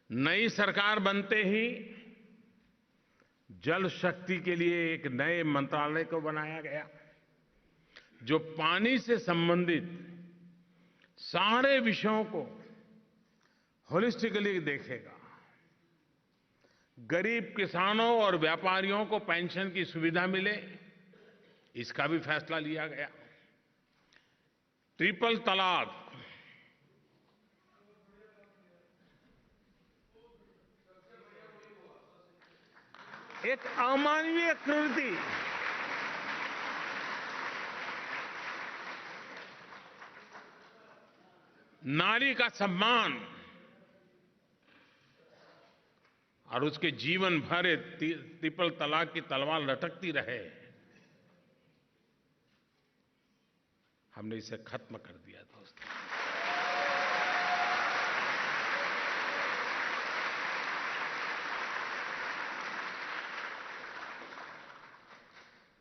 नई सरकार बनते ही जल शक्ति के लिए एक नए मंत्रालय को बनाया गया, जो पानी से संबंधित सारे विषयों को होलिस्टिकली देखेगा। गरीब किसानों और व्यापारियों को पेंशन की सुविधा मिले, इसका भी फैसला लिया गया। ट्रिपल तलाक, एक अमानवीय कृति, नारी का सम्मान और उसके जीवन भर ट्रिपल तलाक की तलवार लटकती रहे, हमने इसे खत्म कर दिया दोस्तों।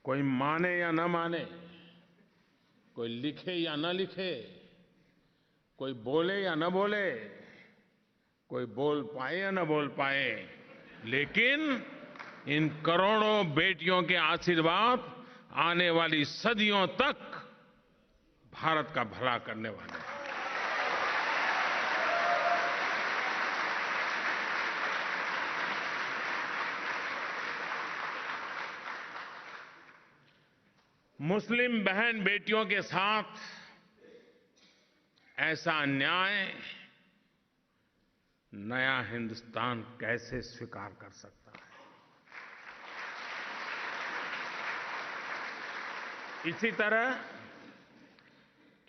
कोई माने या न माने, कोई लिखे या न लिखे, कोई बोले या न बोले, कोई बोल पाए या न बोल पाए, लेकिन इन करोड़ों बेटियों के आशीर्वाद आने वाली सदियों तक भारत का भला करने वाले हैं। मुस्लिम बहन बेटियों के साथ ऐसा अन्याय नया हिंदुस्तान कैसे स्वीकार कर सकता है। इसी तरह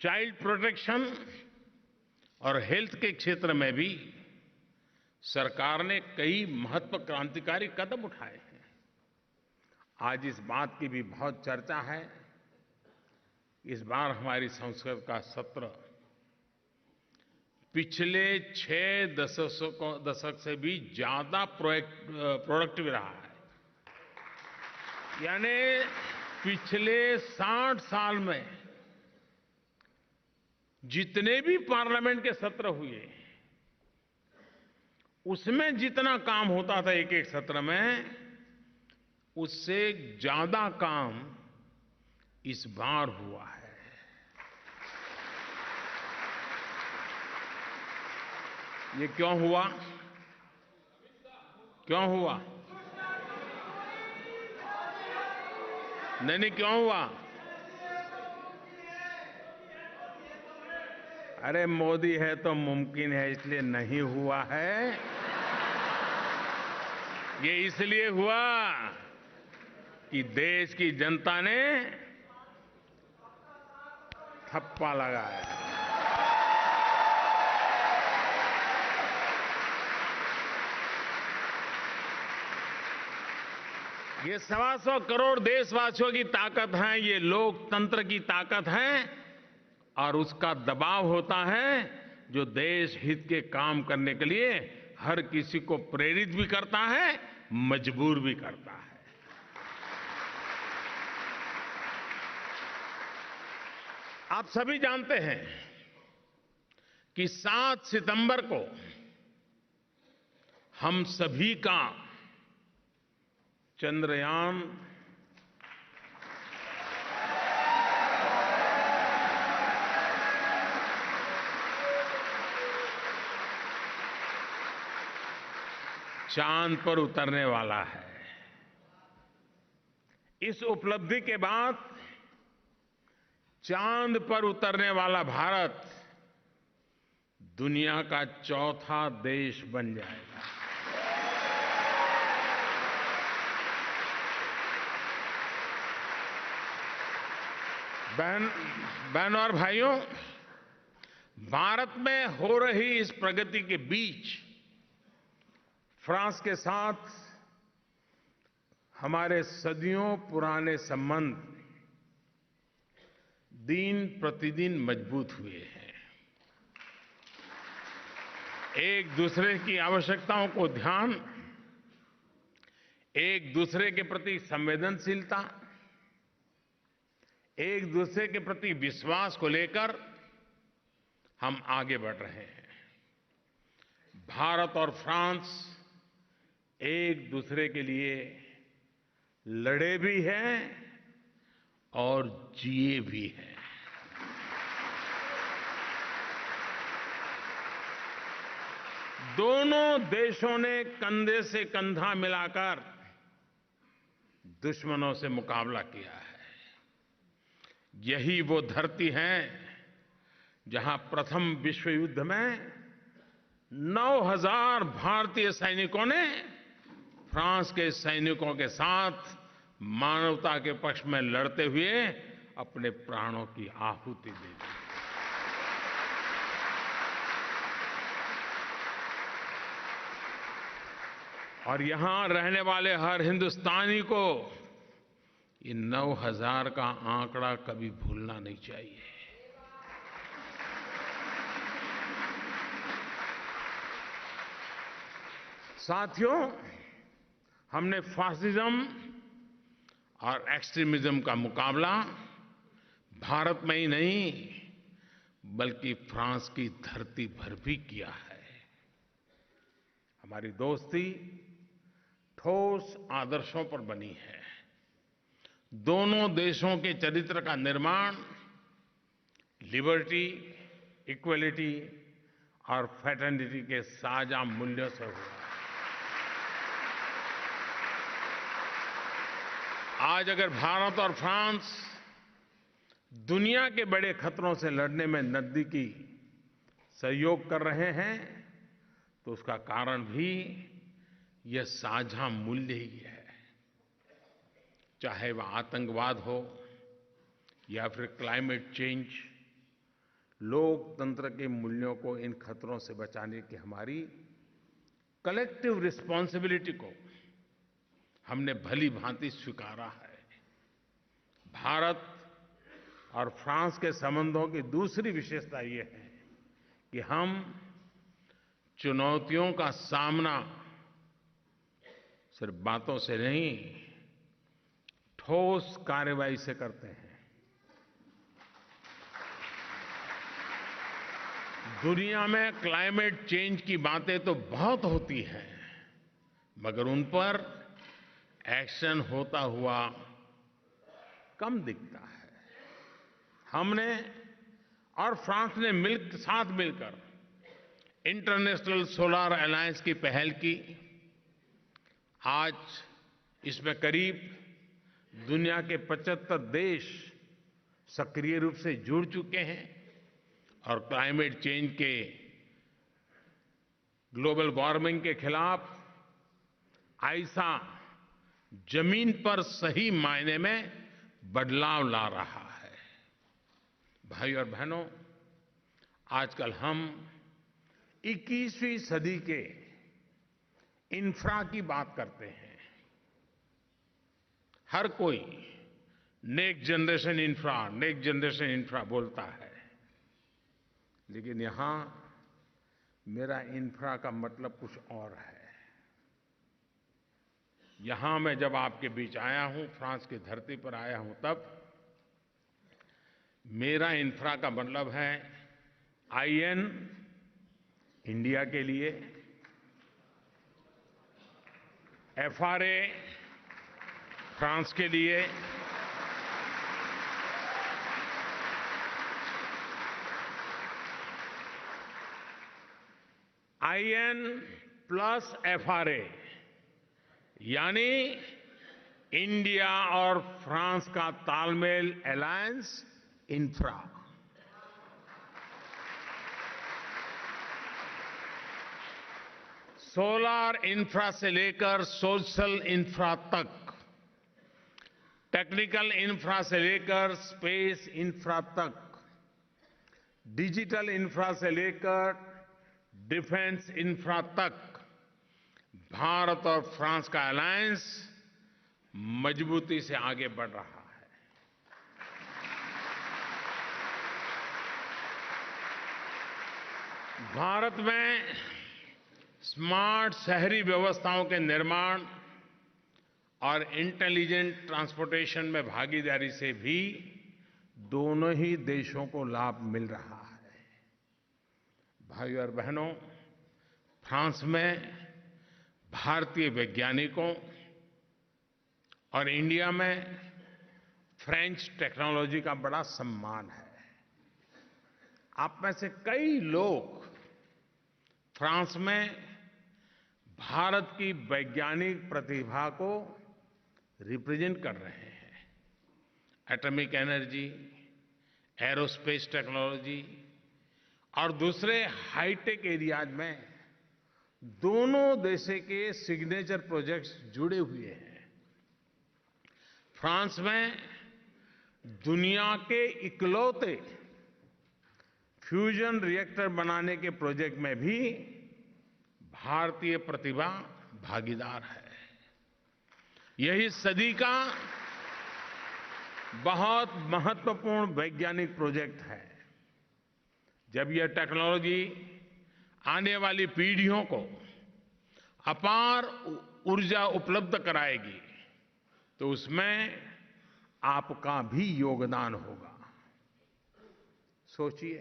चाइल्ड प्रोटेक्शन और हेल्थ के क्षेत्र में भी सरकार ने कई महत्व क्रांतिकारी कदम उठाए हैं। आज इस बात की भी बहुत चर्चा है, इस बार हमारी संसद का सत्र पिछले 6 दशक से भी ज्यादा प्रोडक्टिव रहा है। यानी पिछले 60 साल में जितने भी पार्लियामेंट के सत्र हुए, उसमें जितना काम होता था एक एक सत्र में, उससे ज्यादा काम इस बार हुआ है। ये क्यों हुआ? क्यों हुआ? नहीं, क्यों हुआ? अरे मोदी है तो मुमकिन है, इसलिए नहीं हुआ है। ये इसलिए हुआ कि देश की जनता ने थप्पा लगाया। ये 125 करोड़ देशवासियों की ताकत है, ये लोकतंत्र की ताकत है, और उसका दबाव होता है जो देश हित के काम करने के लिए हर किसी को प्रेरित भी करता है, मजबूर भी करता है। आप सभी जानते हैं कि 7 सितंबर को हम सभी का चंद्रयान चांद पर उतरने वाला है। इस उपलब्धि के बाद चांद पर उतरने वाला भारत दुनिया का चौथा देश बन जाएगा। बहनों और भाइयों, भारत में हो रही इस प्रगति के बीच फ्रांस के साथ हमारे सदियों पुराने संबंध दिन प्रतिदिन मजबूत हुए हैं। एक दूसरे की आवश्यकताओं को ध्यान, एक दूसरे के प्रति संवेदनशीलता, एक दूसरे के प्रति विश्वास को लेकर हम आगे बढ़ रहे हैं। भारत और फ्रांस एक दूसरे के लिए लड़े भी हैं और जिए भी हैं। दोनों देशों ने कंधे से कंधा मिलाकर दुश्मनों से मुकाबला किया है। यही वो धरती है जहां प्रथम विश्व युद्ध में 9,000 भारतीय सैनिकों ने फ्रांस के सैनिकों के साथ मानवता के पक्ष में लड़ते हुए अपने प्राणों की आहुति दे दी। और यहां रहने वाले हर हिंदुस्तानी को ये 9,000 का आंकड़ा कभी भूलना नहीं चाहिए। साथियों, हमने फासिज्म और एक्सट्रीमिज्म का मुकाबला भारत में ही नहीं बल्कि फ्रांस की धरती पर भी किया है। हमारी दोस्ती ठोस आदर्शों पर बनी है। दोनों देशों के चरित्र का निर्माण लिबर्टी, इक्वलिटी और फ्रेटर्निटी के साझा मूल्यों से हुआ। आज अगर भारत और फ्रांस दुनिया के बड़े खतरों से लड़ने में नजदीकी सहयोग कर रहे हैं तो उसका कारण भी यह साझा मूल्य ही है। चाहे वह आतंकवाद हो या फिर क्लाइमेट चेंज, लोकतंत्र के मूल्यों को इन खतरों से बचाने की हमारी कलेक्टिव रिस्पांसिबिलिटी को हमने भली भांति स्वीकारा है। भारत और फ्रांस के संबंधों की दूसरी विशेषता ये है कि हम चुनौतियों का सामना सिर्फ बातों से नहीं, ठोस कार्रवाई से करते हैं। दुनिया में क्लाइमेट चेंज की बातें तो बहुत होती हैं, मगर उन पर एक्शन होता हुआ कम दिखता है। हमने और फ्रांस ने साथ मिलकर इंटरनेशनल सोलर अलायंस की पहल की। आज इसमें करीब दुनिया के 75 देश सक्रिय रूप से जुड़ चुके हैं और क्लाइमेट चेंज के, ग्लोबल वार्मिंग के खिलाफ ऐसा जमीन पर सही मायने में बदलाव ला रहा है। भाई और बहनों, आजकल हम 21वीं सदी के इंफ्रा की बात करते हैं। हर कोई नेक्स्ट जनरेशन इंफ्रा बोलता है, लेकिन यहां मेरा इंफ्रा का मतलब कुछ और है। यहां मैं जब आपके बीच आया हूं, फ्रांस की धरती पर आया हूं, तब मेरा इंफ्रा का मतलब है आईएन इंडिया के लिए, एफआरए फ्रांस के लिए, आईएन प्लस एफआरए यानी इंडिया और फ्रांस का तालमेल अलायंस इंफ्रा। सोलर इंफ्रा से लेकर सोशल इंफ्रा तक, टेक्निकल इंफ्रा से लेकर स्पेस इंफ्रा तक, डिजिटल इंफ्रा से लेकर डिफेंस इंफ्रा तक, भारत और फ्रांस का अलायंस मजबूती से आगे बढ़ रहा है। भारत में स्मार्ट शहरी व्यवस्थाओं के निर्माण और इंटेलिजेंट ट्रांसपोर्टेशन में भागीदारी से भी दोनों ही देशों को लाभ मिल रहा है। भाइयों और बहनों, फ्रांस में भारतीय वैज्ञानिकों और इंडिया में फ्रेंच टेक्नोलॉजी का बड़ा सम्मान है। आप में से कई लोग फ्रांस में भारत की वैज्ञानिक प्रतिभा को रिप्रेजेंट कर रहे हैं। एटॉमिक एनर्जी, एरोस्पेस टेक्नोलॉजी और दूसरे हाईटेक एरियाज में दोनों देशों के सिग्नेचर प्रोजेक्ट्स जुड़े हुए हैं। फ्रांस में दुनिया के इकलौते फ्यूजन रिएक्टर बनाने के प्रोजेक्ट में भी भारतीय प्रतिभा भागीदार है। यही सदी का बहुत महत्वपूर्ण वैज्ञानिक प्रोजेक्ट है। जब यह टेक्नोलॉजी आने वाली पीढ़ियों को अपार ऊर्जा उपलब्ध कराएगी तो उसमें आपका भी योगदान होगा। सोचिए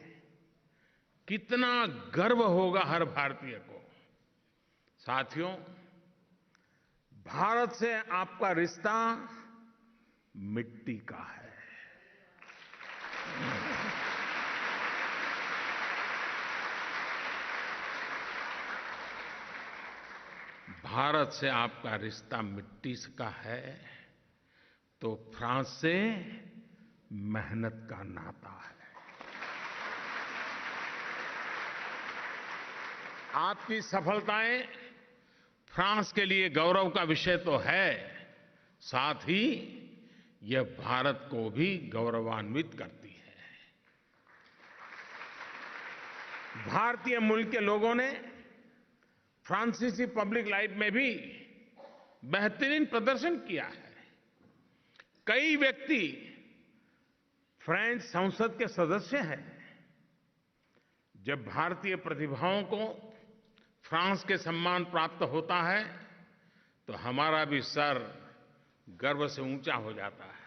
कितना गर्व होगा हर भारतीय को। साथियों, भारत से आपका रिश्ता मिट्टी का है। भारत से आपका रिश्ता मिट्टी का है तो फ्रांस से मेहनत का नाता है। आपकी सफलताएं फ्रांस के लिए गौरव का विषय तो है, साथ ही यह भारत को भी गौरवान्वित करती है। भारतीय मूल के लोगों ने फ्रांसीसी पब्लिक लाइफ में भी बेहतरीन प्रदर्शन किया है। कई व्यक्ति फ्रेंच संसद के सदस्य हैं। जब भारतीय प्रतिभाओं को फ्रांस के सम्मान प्राप्त होता है तो हमारा भी सर गर्व से ऊंचा हो जाता है।